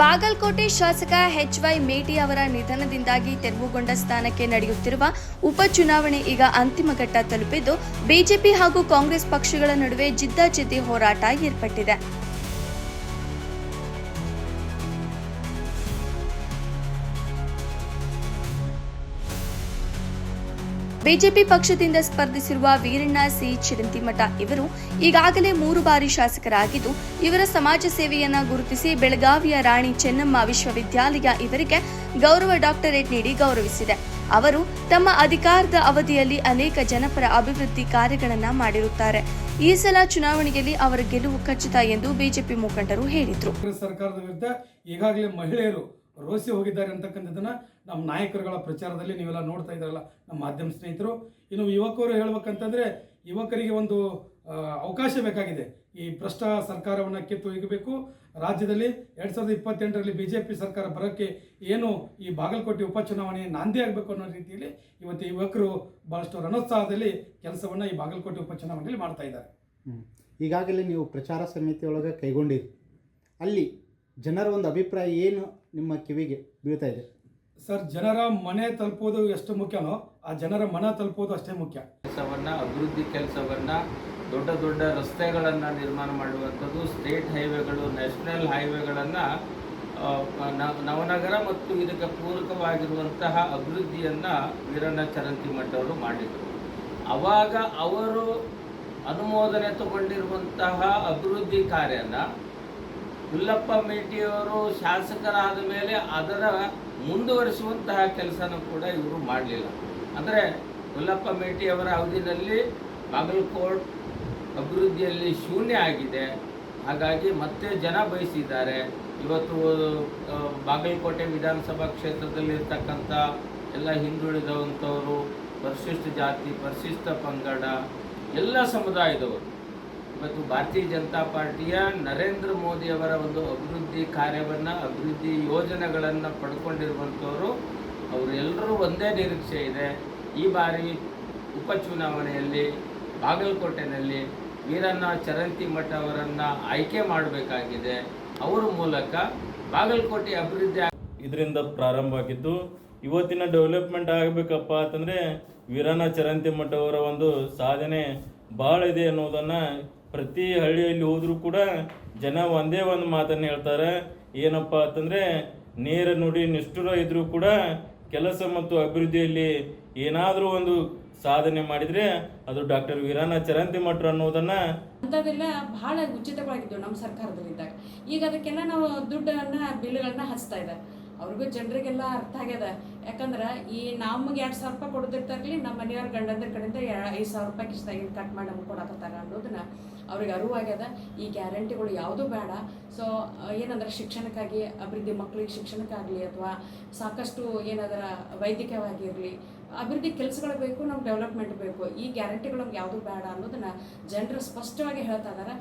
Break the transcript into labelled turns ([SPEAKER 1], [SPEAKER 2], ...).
[SPEAKER 1] ಬಾಗಲಕೋಟೆ ಶಾಸಕ ಎಚ್.ವೈ. ಮೇಟಿ ಅವರ ನಿಧನದಿಂದಾಗಿ ತೆರವುಗೊಂಡ ಸ್ಥಾನಕ್ಕೆ ನಡೆಯುತ್ತಿರುವ ಉಪಚುನಾವಣೆ ಈಗ ಅಂತಿಮ ಘಟ್ಟ ತಲುಪಿದ್ದು ಬಿಜೆಪಿ ಹಾಗೂ ಕಾಂಗ್ರೆಸ್ ಪಕ್ಷಗಳ ನಡುವೆ ಜಿದ್ದಾಜಿದ್ದಿ ಹೋರಾಟ ಏರ್ಪಟ್ಟಿದೆ. ಬಿಜೆಪಿ ಪಕ್ಷದಿಂದ ಸ್ಪರ್ಧಿಸಿರುವ ವೀರಣ್ಣ ಸಿ ಚಿರಂತಿಮಠ ಇವರು ಈಗಾಗಲೇ 3 ಬಾರಿ ಶಾಸಕರಾಗಿದ್ದು, ಇವರ ಸಮಾಜ ಸೇವೆಯನ್ನ ಗುರುತಿಸಿ ಬೆಳಗಾವಿಯ ರಾಣಿ ಚೆನ್ನಮ್ಮ ವಿಶ್ವವಿದ್ಯಾಲಯ ಇವರಿಗೆ ಗೌರವ ಡಾಕ್ಟರೇಟ್ ನೀಡಿ ಗೌರವಿಸಿದೆ. ಅವರು ತಮ್ಮ ಅಧಿಕಾರದ ಅವಧಿಯಲ್ಲಿ ಅನೇಕ ಜನಪರ ಅಭಿವೃದ್ಧಿ ಕಾರ್ಯಗಳನ್ನು ಮಾಡಿರುತ್ತಾರೆ. ಈ ಸಲ ಚುನಾವಣೆಯಲ್ಲಿ ಅವರ ಗೆಲುವು ಖಚಿತ ಎಂದು ಬಿಜೆಪಿ ಮುಖಂಡರು ಹೇಳಿದರು.
[SPEAKER 2] ಸರ್ಕಾರದ ವಿರುದ್ಧ ಈಗಾಗಲೇ ಮಹಿಳೆಯರು ರೋಸಿ ಹೋಗಿದ್ದಾರೆ ಅಂತಕ್ಕಂಥದ್ದನ್ನ ನಮ್ಮ ನಾಯಕರುಗಳ ಪ್ರಚಾರದಲ್ಲಿ ನೀವೆಲ್ಲ ನೋಡ್ತಾ ಇದ್ದಾರಲ್ಲ, ನಮ್ಮ ಮಾಧ್ಯಮ ಸ್ನೇಹಿತರು. ಇನ್ನು ಯುವಕರು ಹೇಳ್ಬೇಕಂತಂದ್ರೆ ಯುವಕರಿಗೆ ಒಂದು ಅವಕಾಶ ಬೇಕಾಗಿದೆ. ಈ ಭ್ರಷ್ಟ ಸರ್ಕಾರವನ್ನು ಕಿತ್ತು ಒಯ್ಯಬೇಕು. ರಾಜ್ಯದಲ್ಲಿ 2028ರಲ್ಲಿ ಬಿಜೆಪಿ ಸರ್ಕಾರ ಬರೋಕ್ಕೆ ಏನು ಈ ಬಾಗಲಕೋಟೆ ಉಪಚುನಾವಣೆ ನಾಂದಿ ಆಗಬೇಕು ಅನ್ನೋ ರೀತಿಯಲ್ಲಿ ಇವತ್ತು ಯುವಕರು ಬಹಳಷ್ಟು ರಣೋತ್ಸಾಹದಲ್ಲಿ ಕೆಲಸವನ್ನು ಈ ಬಾಗಲಕೋಟೆ ಉಪಚುನಾವಣೆಯಲ್ಲಿ ಮಾಡ್ತಾ ಇದ್ದಾರೆ.
[SPEAKER 3] ಈಗಾಗಲೇ ನೀವು ಪ್ರಚಾರ ಸಮಿತಿಯೊಳಗೆ ಕೈಗೊಂಡಿರಿ, ಅಲ್ಲಿ ಜನರ ಒಂದು ಅಭಿಪ್ರಾಯ ಏನು ನಿಮ್ಮ ಕಿವಿಗೆ ಬೀಳ್ತಾ ಇದೆ?
[SPEAKER 2] ಸರ್, ಜನರ ಮನೆ ತಲುಪೋದು ಎಷ್ಟು ಮುಖ್ಯನೋ ಆ ಜನರ ಮನ ತಲುಪೋದು ಅಷ್ಟೇ ಮುಖ್ಯ.
[SPEAKER 4] ಅಭಿವೃದ್ಧಿ ಕೆಲಸವನ್ನು ದೊಡ್ಡ ದೊಡ್ಡ ರಸ್ತೆಗಳನ್ನು ನಿರ್ಮಾಣ ಮಾಡುವಂಥದ್ದು, ಸ್ಟೇಟ್ ಹೈವೇಗಳು, ನ್ಯಾಷನಲ್ ಹೈವೇಗಳನ್ನು ನವನಗರ ಮತ್ತು ಇದಕ್ಕೆ ಪೂರಕವಾಗಿರುವಂತಹ ಅಭಿವೃದ್ಧಿಯನ್ನು ವೀರಣ್ಣ ಚರಂತಿಮಠ ಅವರು ಮಾಡಿದರು. ಆವಾಗ ಅವರು ಅನುಮೋದನೆ ತಗೊಂಡಿರುವಂತಹ ಅಭಿವೃದ್ಧಿ ಕಾರ್ಯನ ಹುಲ್ಲಪ್ಪ ಮೇಟಿಯವರು ಶಾಸಕರಾದ ಮೇಲೆ ಅದರ ಮುಂದುವರಿಸುವಂತಹ ಕೆಲಸನೂ ಕೂಡ ಇವರು ಮಾಡಲಿಲ್ಲ. ಅಂದರೆ ಹುಲ್ಲಪ್ಪ ಮೇಟಿಯವರ ಅವಧಿಯಲ್ಲಿ ಬಾಗಲಕೋಟ್ ಅಭಿವೃದ್ಧಿಯಲ್ಲಿ ಶೂನ್ಯ ಆಗಿದೆ. ಹಾಗಾಗಿ ಮತ್ತೆ ಜನ ಬಯಸಿದ್ದಾರೆ. ಇವತ್ತು ಬಾಗಲಕೋಟೆ ವಿಧಾನಸಭಾ ಕ್ಷೇತ್ರದಲ್ಲಿರ್ತಕ್ಕಂಥ ಎಲ್ಲ ಹಿಂದುಳಿದಂಥವರು, ಪರಿಶಿಷ್ಟ ಜಾತಿ, ಪರಿಶಿಷ್ಟ ಪಂಗಡ, ಎಲ್ಲ ಸಮುದಾಯದವರು ಇವತ್ತು ಭಾರತೀಯ ಜನತಾ ಪಾರ್ಟಿಯ ನರೇಂದ್ರ ಮೋದಿಯವರ ಒಂದು ಅಭಿವೃದ್ಧಿ ಕಾರ್ಯವನ್ನು, ಅಭಿವೃದ್ಧಿ ಯೋಜನೆಗಳನ್ನು ಪಡ್ಕೊಂಡಿರುವಂಥವರು. ಅವರು ಎಲ್ಲರೂ ಒಂದೇ ನಿರೀಕ್ಷೆ ಇದೆ, ಈ ಬಾರಿ ಉಪಚುನಾವಣೆಯಲ್ಲಿ ಬಾಗಲಕೋಟೆಯಲ್ಲಿ ವೀರಣ್ಣ ಚರಂತಿಮಠ ಅವರನ್ನು ಆಯ್ಕೆ ಮಾಡಬೇಕಾಗಿದೆ. ಅವರ ಮೂಲಕ ಬಾಗಲಕೋಟೆ ಅಭಿವೃದ್ಧಿ
[SPEAKER 5] ಇದರಿಂದ ಪ್ರಾರಂಭ ಆಗಿದ್ದು, ಇವತ್ತಿನ ಡೆವಲಪ್ಮೆಂಟ್ ಆಗಬೇಕಪ್ಪ ಅಂತಂದರೆ ವೀರಣ್ಣ ಚರಂತಿಮಠ ಅವರ ಒಂದು ಸಾಧನೆ ಭಾಳ ಇದೆ ಅನ್ನೋದನ್ನು ಪ್ರತಿ ಹಳ್ಳಿಯಲ್ಲಿ ಹೋದರೂ ಕೂಡ ಜನ ಒಂದೇ ಒಂದು ಮಾತನ್ನು ಹೇಳ್ತಾರೆ. ಏನಪ್ಪ ಅಂತಂದರೆ ನೇರ ನುಡಿ ನಿಷ್ಠುರ ಇದ್ದರೂ ಕೂಡ ಕೆಲಸ ಮತ್ತು ಅಭಿವೃದ್ಧಿಯಲ್ಲಿ ಏನಾದರೂ ಒಂದು ಸಾಧನೆ ಮಾಡಿದರೆ ಅದು ಡಾಕ್ಟರ್ ವೀರಣ್ಣ ಚರಂತಿಮಠ ಅನ್ನೋದನ್ನು.
[SPEAKER 6] ಅಂಥದ್ದೆಲ್ಲ ಭಾಳ ಉಚಿತವಾಗಿದ್ದು ನಮ್ಮ ಸರ್ಕಾರದಲ್ಲಿದ್ದಾಗ. ಈಗ ಅದಕ್ಕೆಲ್ಲ ನಾವು ದುಡ್ಡನ್ನು ಬಿಲ್ಗಳನ್ನ ಹಚ್ತಾ ಇದ್ದಾರೆ. ಅವ್ರಿಗೂ ಜನರಿಗೆಲ್ಲ ಅರ್ಥ ಆಗ್ಯದ. ಯಾಕಂದ್ರೆ ಈ ನಮಗೆ 2,000 ರೂಪಾಯಿ ಕೊಡೋದಿರ್ತಾರಲಿ, ನಮ್ಮ ಮನೆಯವ್ರ ಗಂಡಂದ್ರ ಕಡೆಯಿಂದ 5,000 ರೂಪಾಯಿ ಕಿಸ್ತಾಗಿನ ಕಟ್ ಮಾಡಿ ನಮ್ಗೆ ಕೊಡಕತ್ತಾರ ಅನ್ನೋದನ್ನ ಅವ್ರಿಗೆ ಅರಿವಾಗ್ಯದ. ಈ ಗ್ಯಾರಂಟಿಗಳು ಯಾವುದೂ ಬೇಡ. ಸೊ ಏನಂದ್ರೆ ಶಿಕ್ಷಣಕ್ಕಾಗಿ ಅಭಿವೃದ್ಧಿ, ಮಕ್ಕಳಿಗೆ ಶಿಕ್ಷಣಕ್ಕಾಗಲಿ ಅಥವಾ ಸಾಕಷ್ಟು ಏನಾದ್ರ ವೈದ್ಯಕೀಯವಾಗಿರಲಿ ಅಭಿವೃದ್ಧಿ ಕೆಲಸಗಳು ಬೇಕು, ನಮ್ಗೆ ಡೆವಲಪ್ಮೆಂಟ್ ಬೇಕು. ಈ ಗ್ಯಾರಂಟಿಗಳು ನಮ್ಗೆ ಯಾವುದೂ ಬೇಡ ಅನ್ನೋದನ್ನ ಜನರು ಸ್ಪಷ್ಟವಾಗಿ ಹೇಳ್ತಾ ಇದ್ದಾರೆ.